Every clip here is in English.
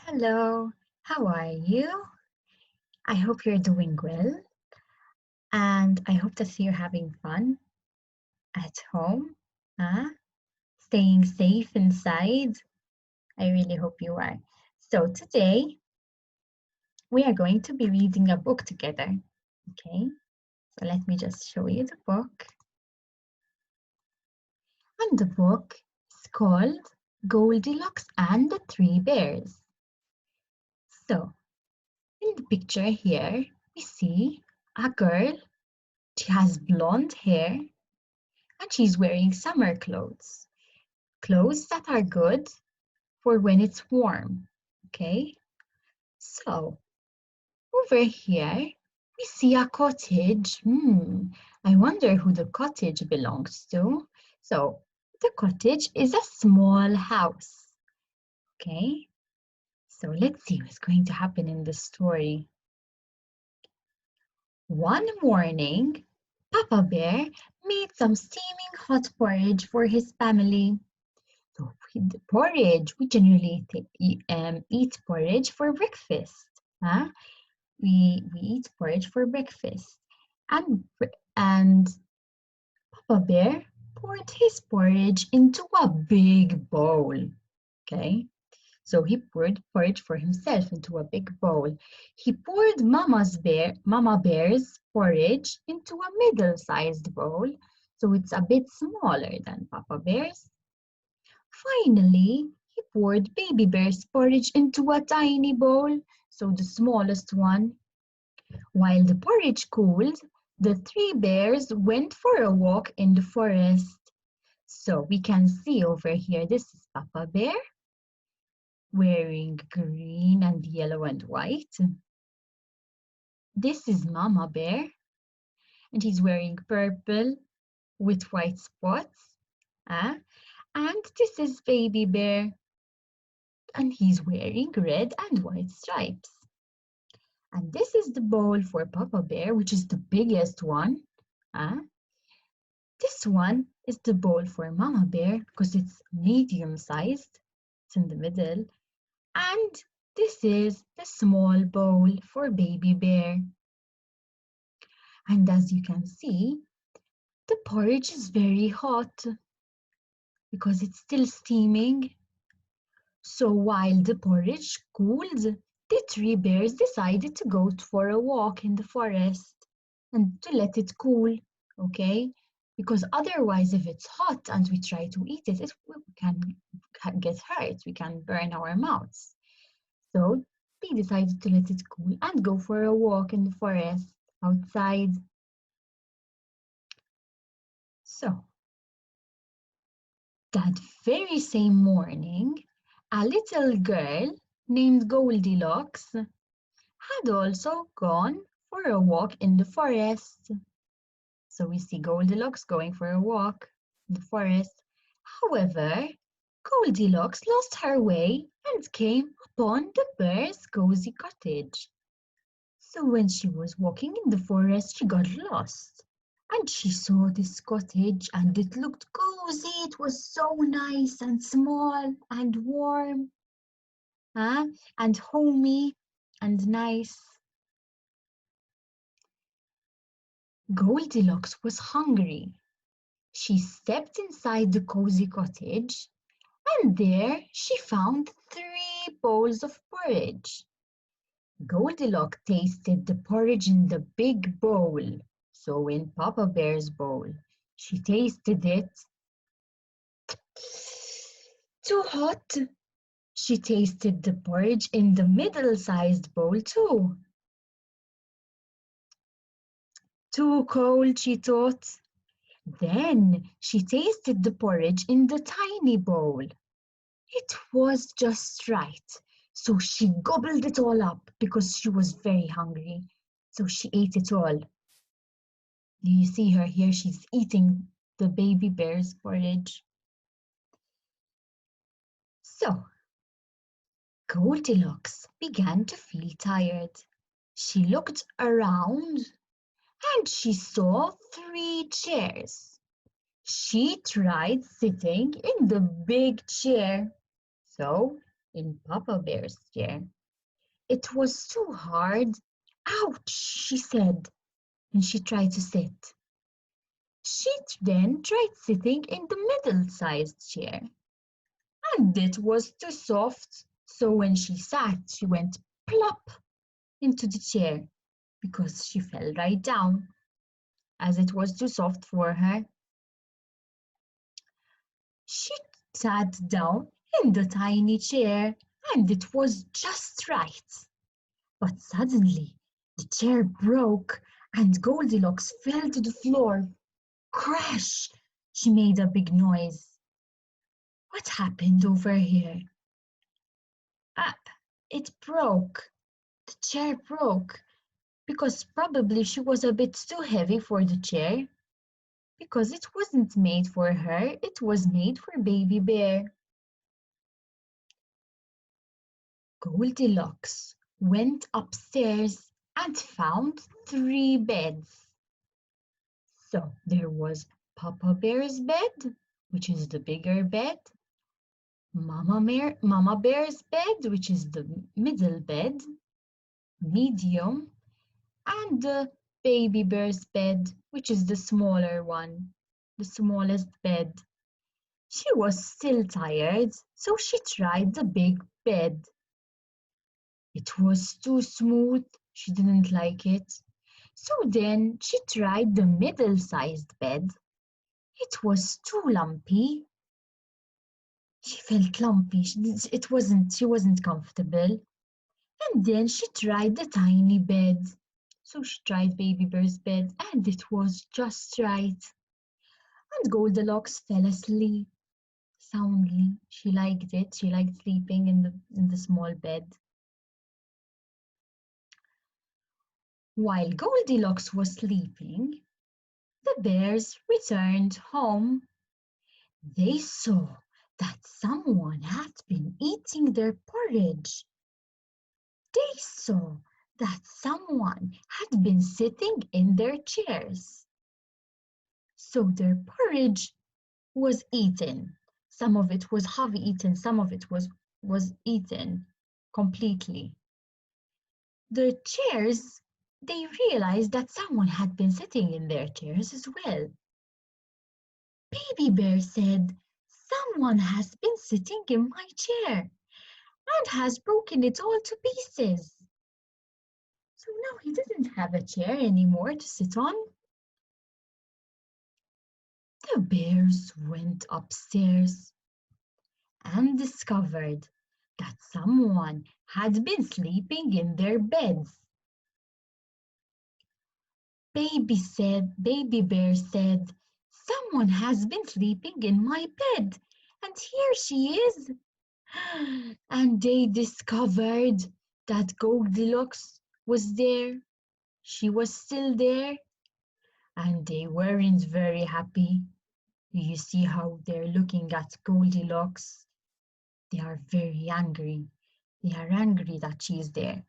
Hello, how are you? I hope you're doing well, and I hope that you're having fun at home, huh? Staying safe inside. I really hope you are. So, today we are going to be reading a book together. Okay, so let me just show you the book. And the book is called Goldilocks and the Three Bears. So, in the picture here, we see a girl. She has blonde hair and she's wearing summer clothes. Clothes that are good for when it's warm. Okay, so over here we see a cottage. I wonder who the cottage belongs to. So the cottage is a small house. Okay, so let's see what's going to happen in the story. One morning, Papa Bear made some steaming hot porridge for his family. So with porridge, we generally eat porridge for breakfast. Huh? We eat porridge for breakfast. And Papa Bear poured his porridge into a big bowl. Okay, so he poured porridge for himself into a big bowl. He poured Mama Bear's porridge into a middle-sized bowl, so it's a bit smaller than Papa Bear's. Finally, he poured Baby Bear's porridge into a tiny bowl, so the smallest one. While the porridge cooled, the three bears went for a walk in the forest. So we can see over here, this is Papa Bear wearing green and yellow and white. This is Mama Bear, and he's wearing purple with white spots. And this is Baby Bear, and he's wearing red and white stripes. And this is the bowl for Papa Bear, which is the biggest one. This one is the bowl for Mama Bear because it's medium-sized. It's in the middle. And this is the small bowl for Baby Bear. And as you can see, the porridge is very hot because it's still steaming. So while the porridge cooled, the three bears decided to go for a walk in the forest and to let it cool, okay? Because otherwise, if it's hot and we try to eat it, we can get hurt. We can burn our mouths. So they decided to let it cool and go for a walk in the forest outside. So that very same morning, a little girl named Goldilocks had also gone for a walk in the forest. So we see Goldilocks going for a walk in the forest. However, Goldilocks lost her way and came upon the bear's cozy cottage. So when she was walking in the forest, she got lost. And she saw this cottage and it looked cozy. It was so nice and small and warm, and homey and nice. Goldilocks was hungry. She stepped inside the cozy cottage and there she found 3 bowls of porridge. Goldilocks tasted the porridge in the big bowl, so in Papa Bear's bowl. She tasted it. Too hot. She tasted the porridge in the middle-sized bowl too. Too cold, she thought. Then she tasted the porridge in the tiny bowl. It was just right. So she gobbled it all up because she was very hungry. So she ate it all. Do you see her here? She's eating the baby bear's porridge. So Goldilocks began to feel tired. She looked around and she saw 3 chairs. She tried sitting in the big chair. So in Papa Bear's chair. It was too hard. Ouch, she said, and she tried to sit. She then tried sitting in the middle-sized chair, and it was too soft. So when she sat, she went plop into the chair because she fell right down, as it was too soft for her. She sat down in the tiny chair, and it was just right. But suddenly, the chair broke, and Goldilocks fell to the floor. Crash! She made a big noise. What happened over here? Ah, it broke. The chair broke because probably she was a bit too heavy for the chair. Because it wasn't made for her, it was made for Baby Bear. Goldilocks went upstairs and found 3 beds. So there was Papa Bear's bed, which is the bigger bed, Mama Bear's bed, which is the middle bed, medium, and the Baby Bear's bed, which is the smaller one, the smallest bed. She was still tired, so she tried the big bed. It was too smooth, she didn't like it. So then she tried the middle-sized bed. It was too lumpy. She felt lumpy. She wasn't comfortable. And then she tried the tiny bed. So she tried Baby Bear's bed, and it was just right. And Goldilocks fell asleep soundly. She liked it. She liked sleeping in the small bed. While Goldilocks was sleeping, the bears returned home. They saw that someone had been eating their porridge. They saw that someone had been sitting in their chairs. So their porridge was eaten. Some of it was half eaten, some of it was eaten completely. The chairs, they realized that someone had been sitting in their chairs as well. Baby Bear said, "Someone has been sitting in my chair and has broken it all to pieces." So now he didn't have a chair anymore to sit on. The bears went upstairs and discovered that someone had been sleeping in their beds. Baby Bear said, "Someone has been sleeping in my bed, and here she is." And they discovered that Goldilocks was there. She was still there, and they weren't very happy. You see how they're looking at Goldilocks? They are very angry. They are angry that she's there.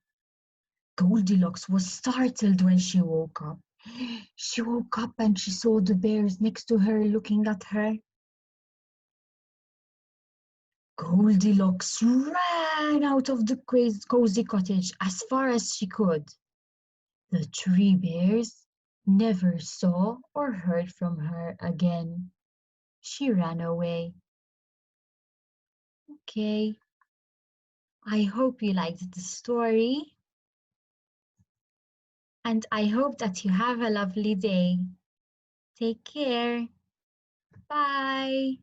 Goldilocks was startled when she woke up. She woke up and she saw the bears next to her looking at her. Goldilocks ran out of the cozy cottage as far as she could. The 3 bears never saw or heard from her again. She ran away. Okay, I hope you liked the story, and I hope that you have a lovely day. Take care. Bye.